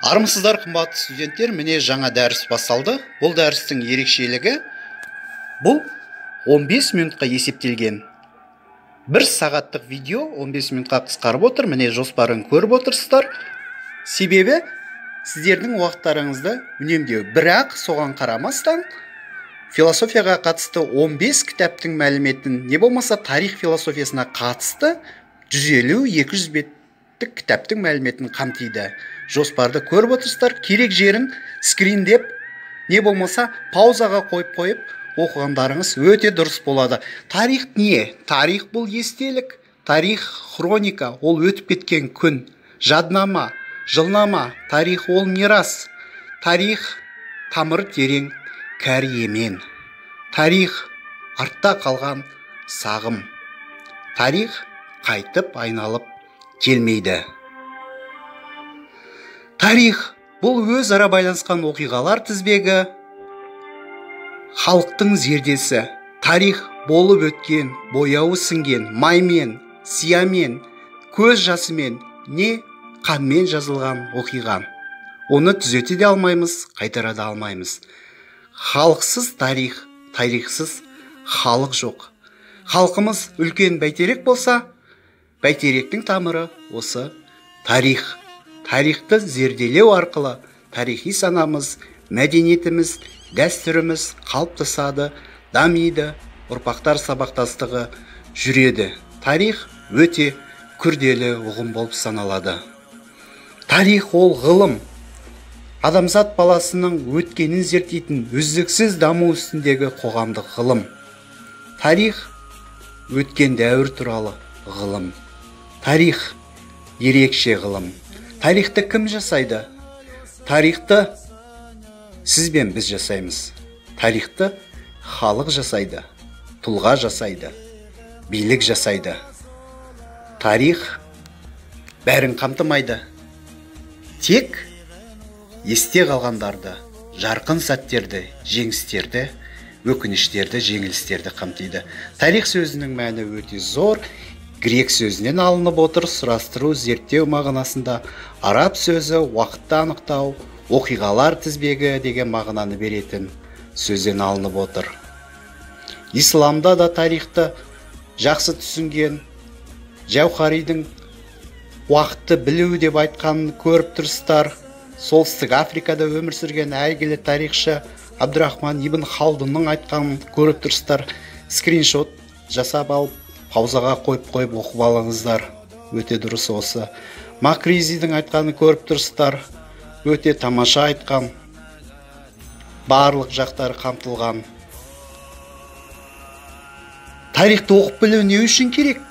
Армысыздар, қымбатты студенттер, міне жаңа дәріс басталды. Бұл дәрістің ерекшелігі бұл 15 минутқа есептелген. 1 сағаттық видео 15 минутқа қысқарып отыр. Міне жоспарын көріп отырсыздар. Себебі сіздердің уақыттарыңызды үнемдеу. Бірақ соған қарамастан философияға қатысты 15 кітаптың мәліметін, не болмаса тарих философиясына қатысты 150-200 беттік кітаптың мәліметін қамтиды. Жоспарды көріп отырсыздар. Керек жерін скриндеп, не болмаса паузаға қойып оқығандарыңыз өте дұрыс болады. Тарих не? Тарих бұл естелік. Тарих хроника, ол өтіп кеткен күн. Жаднама, жылнама. Тарих ол мирас. Тарих тамыр терең кәрі емен. Тарих артта қалған сағым. Тарих қайтып айналып келмейді. Тарих бұл өзара байланысқан оқиғалар тізбегі, халықтың зердесі. Тарих болып өткен, бояуы сіңген, маймен, сиямен, көз жасымен, не қанмен жазылған оқиға. Оны түзете де алмаймыз, қайтара да алмаймыз. Халықсыз тарих, тарихсыз халық жоқ. Халқымыз үлкен бәйтерек болса, бәйтеректің тамыры осы тарих. Тарихты зерделеу арқылы тарихи санамыз, мәдениетіміз, дәстүріміз қалыптасады, дамиды, ұрпақтар сабақтастығы жүреді. Тарих өте күрделі ұғым болып саналады. Тарих ол ғылым. Адамзат баласының өткенін зерттейтін үздіксіз даму үстіндегі қоғамдық ғылым. Тарих өткен дәуір туралы ғылым. Тарих ерекше ғылым. Тарихты кім жасайды? Тарихты сіз бен біз жасаймыз. Тарихты халық жасайды, тұлға жасайды, билік жасайды. Тарих бәрін қамтымайды. Тек есте қалғандарды, жарқын сәттерді, жеңістерді, өкініштерді, жеңілістерді қамтиды. Тарих сөзінің мәні өте зор. Грек сөзінен алынып отыр. Сұрастыру, зерттеу мағынасында. Араб сөзі уақытты анықтау, оқиғалар тізбегі деген мағынаны беретін сөзден алынып отыр. Исламда да тарихты жақсы түсінген Жауһаридің уақытты білу деп айтқанын көріп тұрсыздар. Солтүстік Африкада өмір сүрген әйгілі тарихшы Абдурахман ибн Халдунның айтқанын көріп тұрсыздар. Скриншот жасап алып, паузаға қойып оқып алыңыздар. Өте дұрыс осы. Макризидің айтқанын көріп тұрсыздар. Өте тамаша айтқан. Барлық жақтары қамтылған. Тарихты оқып білу не үшін керек?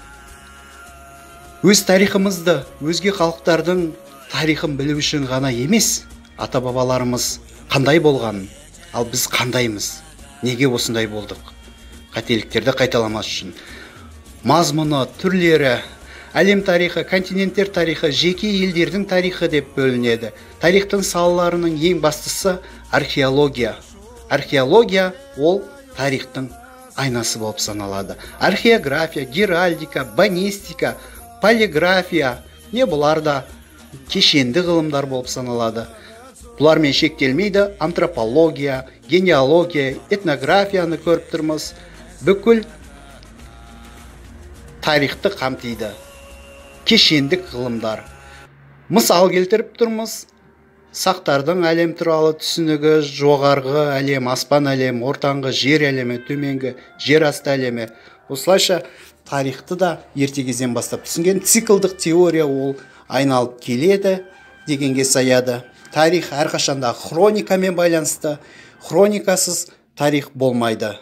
Өз тарихымызды, өзге халықтардың тарихын білу үшін ғана емес, ата-бабаларымыз қандай болғанын, ал біз қандаймыз, неге осындай болдық? Қателіктерді қайталамас үшін. Мазмұны, түрлері, әлем тарихы, континенттер тарихы, жеке елдердің тарихы деп бөлінеді. Тарихтың салаларының ең бастысы археология. Археология ол тарихтың айнасы болып саналады. Археография, геральдика, бонистика, полиграфия, не бұлар да кешенді ғылымдар болып саналады. Бұлармен шектелмейді. Антропология, генеалогия, этнографияны көріп тұрмыз. Бүкіл тарихты қамтиды. Кешендік ғылымдар. Мысал келтіріп тұрмыз. Сақтардың әлем туралы түсінігі, жоғарғы әлем, аспан әлем, ортаңғы жер әлемі, төменгі жер асты әлемі. Осылайша тарихты да ерте кезден бастап түсінген. Циклдық теория ол айналып келеді дегенге саяды. Тарих әрқашанда хроникамен байланысты. Хроникасыз тарих болмайды.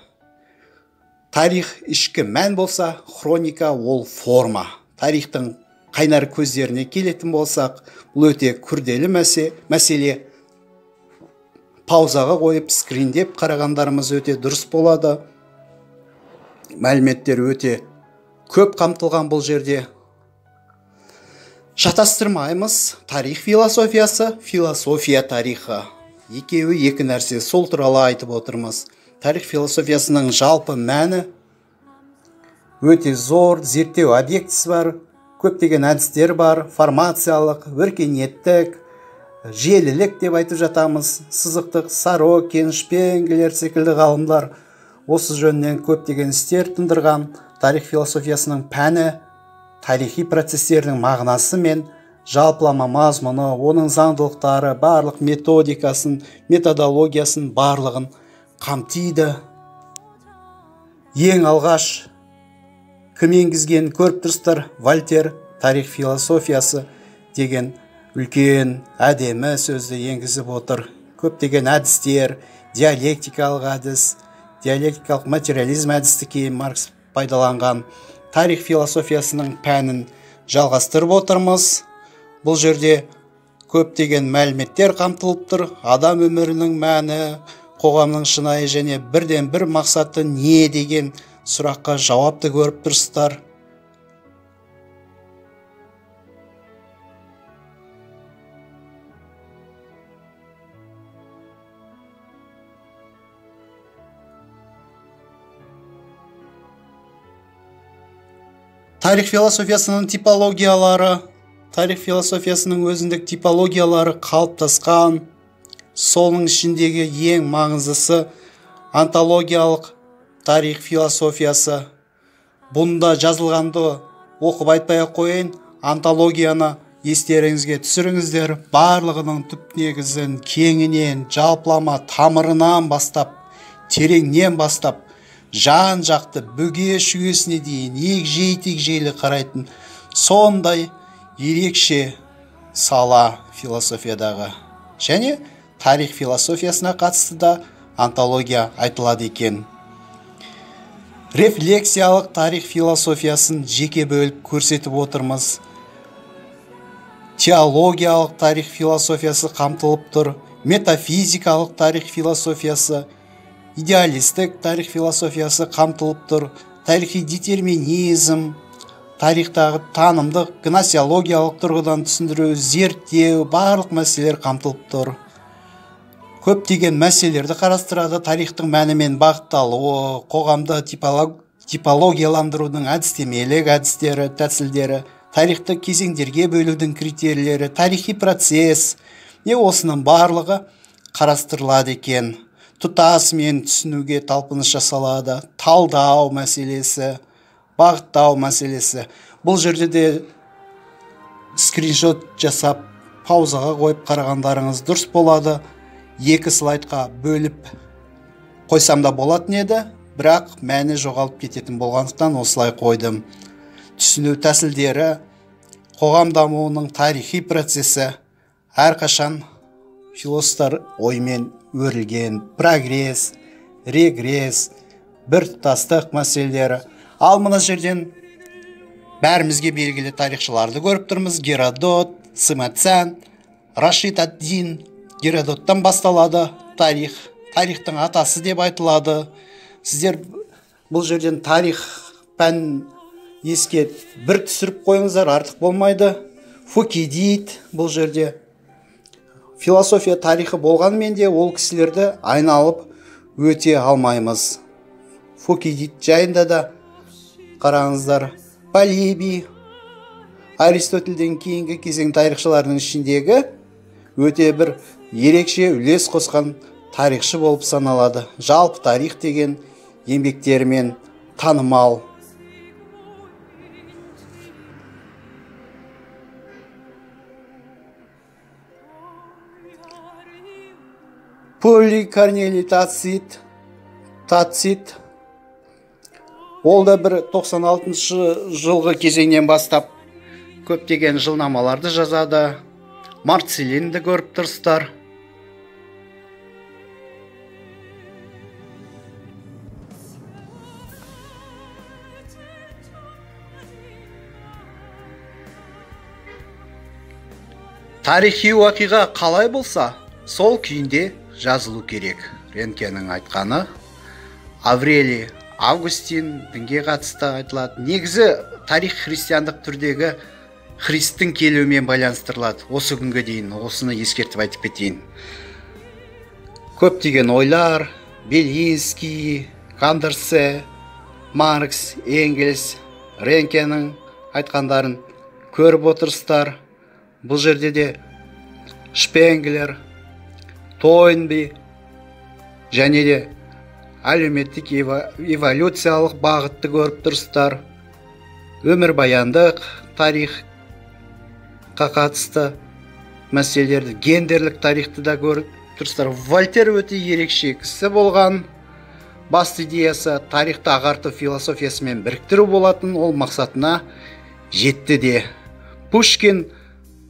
Тарих ішкі мән болса, хроника ол форма. Тарихтың қайнар көздеріне келетін болсақ, бұл өте күрделі мәселе. Паузаға қойып, скриндеп қарағандарымыз өте дұрыс болады. Мәліметтер өте көп қамтылған бұл жерде. Шатастырмаймыз. Тарих философиясы, философия тарихы. Екеуі екі нәрсе, сол туралы айтып отырмыз. Тарих философиясының жалпы мәні өте зор, зерттеу объектісі бар, көптеген әдістер бар, формациялық, өркениеттік, желілік деп айтып жатамыз. Сызықтық, Сорокин, Шпенглер секілді ғалымдар осы жөнінен көптеген істер тындырған. Тарих философиясының пәні тарихи процестердің мағынасы мен жалпылама мазмұны, оның заңдылықтары, барлық методикасын, методологиясын барлығын қамтиды. Ең алғаш кім енгізген көріп тұрсыздар? Вольтер тарих философиясы деген үлкен әдемі сөзді енгізіп отыр. Көптеген әдістер, диалектикалық әдіс, диалектикалық материализм әдісті кейін Маркс пайдаланған тарих философиясының пәнін жалғастырып отырмыз. Бұл жерде көптеген мәліметтер қамтылып тұр. Адам өмірінің мәні, қоғамның шынайы және бірден бір мақсаты не деген сұраққа жауапты көріп тұрсыздар. Тарих философиясының типологиялары, тарих философиясының өзіндік типологиялары қалыптасқан. Соның ішіндегі ең маңыздысы антологиялық тарих философиясы. Бұнда жазылғанды оқып айтпай-ақ қойын, антологияны естеріңізге түсіріңіздер. Барлығының түп негізін кеңінен, жалпылама тамырынан бастап, тереңнен бастап, жан жақты бүге шүгесіне дейін егжей-тегжейлі қарайтын сондай ерекше сала философиядағы. Және тарих философиясына қатысты да антология айтылады екен. Рефлексиялық тарих философиясын жеке бөліп көрсетіп отырмыз. Теологиялық тарих философиясы қамтылып тұр. Метафизикалық тарих философиясы, идеалистік тарих философиясы қамтылып тұр. Тарихи детерминизм, тарихтағы танымдық, гносеологиялық тұрғыдан түсіндіру, зерттеу, барлық мәселелер қамтылып тұр. Көптеген мәселелерді қарастырады. Тарихтың мәні мен бағытталуы, қоғамды типологияландырудың әдістемелік әдістері, тәсілдері, тарихты кезеңдерге бөлудің критерийлері, тарихи процесс, осының барлығы қарастырылады екен. Тұтасымен түсінуге талпыныс жасалады. Талдау мәселесі, бағыттау мәселесі. Бұл жерде де скриншот жасап, паузаға қойып қарағандарыңыз дұрыс болады. 2 слайдқа бөліп қойсам да болатын еді, бірақ мәні жоғалып кететін болғандықтан осылай қойдым. Түсіну тәсілдері, қоғам дамуының тарихи процесі, әрқашан философтар оймен өрілген. Прогресс, регресс, біртұтастық мәселелері. Ал мына жерден бәрімізге белгілі тарихшыларды көріп тұрмыз. Геродот, Сымацан, Рашид ад-Дин. Геродоттан басталады тарих. Тарихтың атасы деп айтылады. Сіздер бұл жерден тарих пән еске бір түсіріп қойыңыздар, артық болмайды. Фукидид бұл жерде философия тарихы болғанмен де ол кісілерді айналып өте алмаймыз. Фукидид жайында да қараңыздар. Полибий, Аристотельден кейінгі кезең тарихшыларының ішіндегі өте бір ерекше үлес қосқан тарихшы болып саналады. Жалпы тарих деген еңбектерімен танымал. Публий Корнелий Тацит. Ол да бір 96 жылғы кезеңнен бастап көптеген жылнамаларды жазады. Марцелинді көріп тұрсыздар. Тарихи уақиға қалай болса, сол күйінде жазылу керек. Ренкенің айтқаны. Аврелий Августин дінге қатысты айтылады. Негізі тарих христиандық түрдегі Христің келуімен байланыстырылады. Осы күнге дейін осыны ескертіп айтып кетейін. Көптеген ойлар, Белинский, Кандерсе, Маркс, Энгельс, Ренкенің айтқандарын көріп отырсыздар. Бұл жерде де Шпенглер, Тойнби және де әлеуметтік эволюциялық бағытты көріп тұрсыздар. Өмірбаяндық тарихқа қатысты мәселелерді, гендерлік тарихты да көріп тұрсыздар. Вольтер өте ерекше кісі болған. Басты идеясы тарихты ағарту философиясымен біріктіру болатын, ол мақсатына жетті де. Пушкин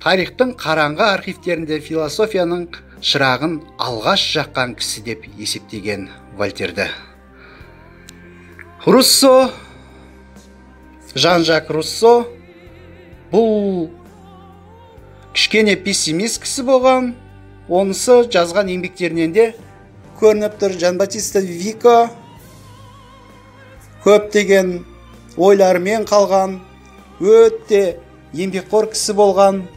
тарихтың қараңғы архивтерінде философияның шырағын алғаш жаққан кісі деп есептеген Вольтерді. Руссо, Жан-Жак Руссо бұл кішкене пессимист кісі болған. Онысы жазған еңбектерінен де көрініп тұр. Жан-Батиста Вико көптеген ойларымен қалған, өте еңбекқор кісі болған.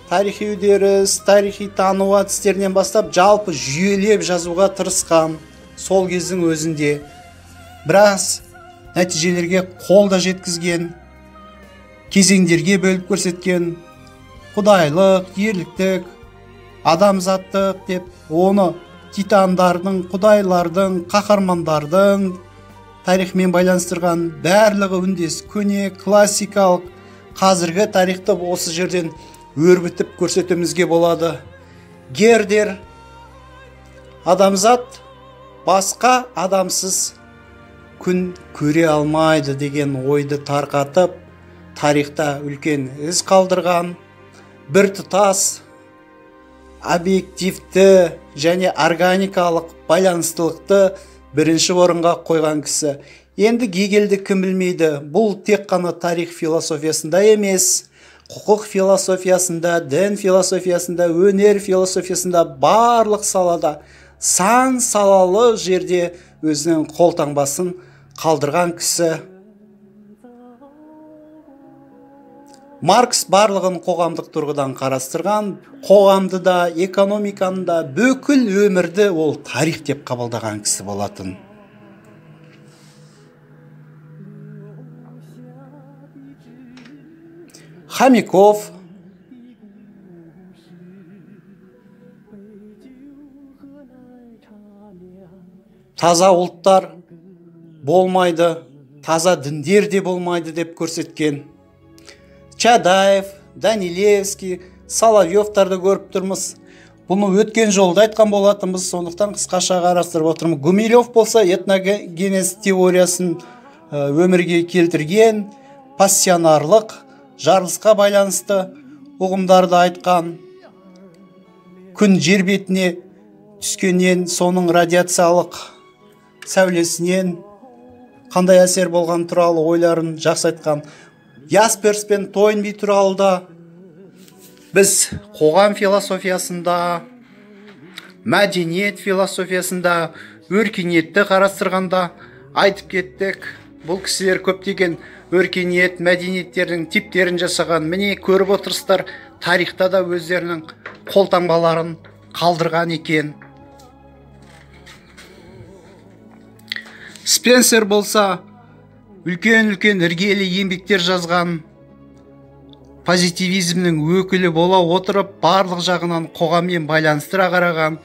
Тарихи үдеріс, тарихи тану әдістерінен бастап жалпы жүйелеп жазуға тырысқан. Сол кездің өзінде біраз нәтижелерге қол да жеткізген, кезеңдерге бөліп көрсеткен. Құдайлық, ерліктік, адамзаттық деп оны титандардың, құдайлардың, қаһармандардың тарихымен байланыстырған. Барлығы үндес, көне, классикалық, қазіргі тарихты осы жерден өрбітіп көрсетімізге болады. Гердер адамзат басқа адамсыз күн көре алмайды деген ойды тарқатып, тарихта үлкен із қалдырған. Бір тұтас объективті және органикалық байланыстылықты бірінші орынға қойған кісі. Енді Гегельді кім білмейді? Бұл тек қана тарих философиясында емес, құқық философиясында, дін философиясында, өнер философиясында, барлық салада, сан салалы жерде өзінің қолтаңбасын қалдырған кісі. Маркс барлығын қоғамдық тұрғыдан қарастырған, қоғамды да, экономиканы да, бүкіл өмірді ол тарих деп қабылдаған кісі болатын. Хомяков таза ұлттар болмайды, таза діндер де болмайды деп көрсеткен. Чадаев, Данилевский, Соловьевтарды көріп тұрмыз. Бұны өткен жолда айтқан болатынбыз, сондықтан қысқаша қарастырып отырмыз. Гумилев болса этногенез теориясын өмірге келтірген, пассионарлық, жарылысқа байланысты ұғымдарды айтқан. Күн жер бетіне түскеннен, соның радиациялық сәулесінен қандай әсер болған туралы ойларын жақсы айтқан. Ясперс пен Тойнби туралы да біз қоғам философиясында, мәдениет философиясында, өркениетті қарастырғанда айтып кеттік. Бұл кісілер көптеген өркениет, мәдениеттердің типтерін жасаған. Міне көріп отырсыздар, тарихта да өздерінің қолтаңбаларын қалдырған екен. Спенсер болса үлкен-үлкен іргелі еңбектер жазған, позитивизмнің өкілі бола отырып, барлық жағынан қоғаммен байланыстыра қараған,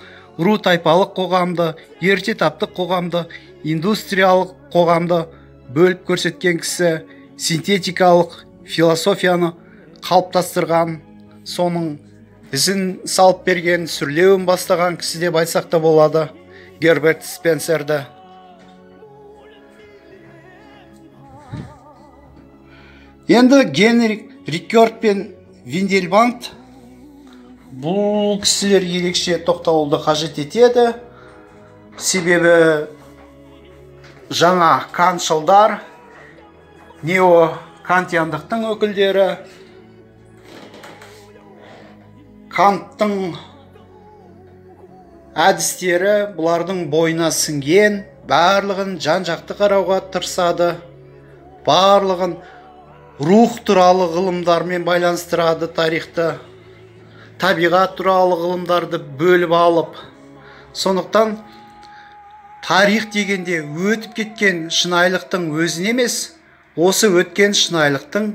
ру тайпалық қоғамды, ерте таптық қоғамды, индустриялық қоғамды бөліп көрсеткен кісі, синтетикалық философияны қалыптастырған, соның ізін салып берген, сүрлеуін бастаған кісі деп айтсақ та болады, Герберт Спенсерді. Енді Генрих Рикерт пен Виндельбанд бұл кісілер ерекше тоқталуды қажет етеді. Себебі жаңа кантшылдар, нео-кантиандықтың өкілдері, Канттың әдістері бұлардың бойына сіңген, барлығын жан-жақты қарауға тырысады, барлығын рух туралы ғылымдармен байланыстырады тарихты, табиғат туралы ғылымдарды бөліп алып. Сондықтан тарих дегенде өтіп кеткен шынайылықтың өзін емес, осы өткен шынайылықтың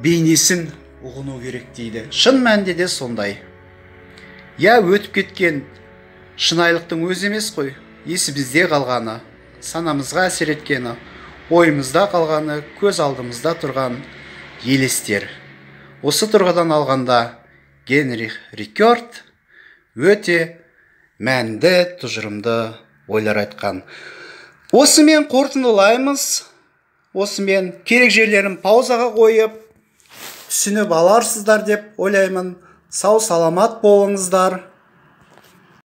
бейнесін ұғыну керек дейді. Шын мәнінде де сондай. Я өтіп кеткен шынайлықтың өзі емес қой, есімізде қалғаны, санамызға әсер еткені, ойымызда қалғаны, көз алдымызда тұрған елестер. Осы тұрғыдан алғанда Генрих Рикерт өте мәнді, тұжырымды ойлар айтқан. Осымен қорытындылаймыз. Осымен керек жерлерін паузаға қойып, түсініп аларсыздар деп ойлаймын. Сау саламат болыңыздар.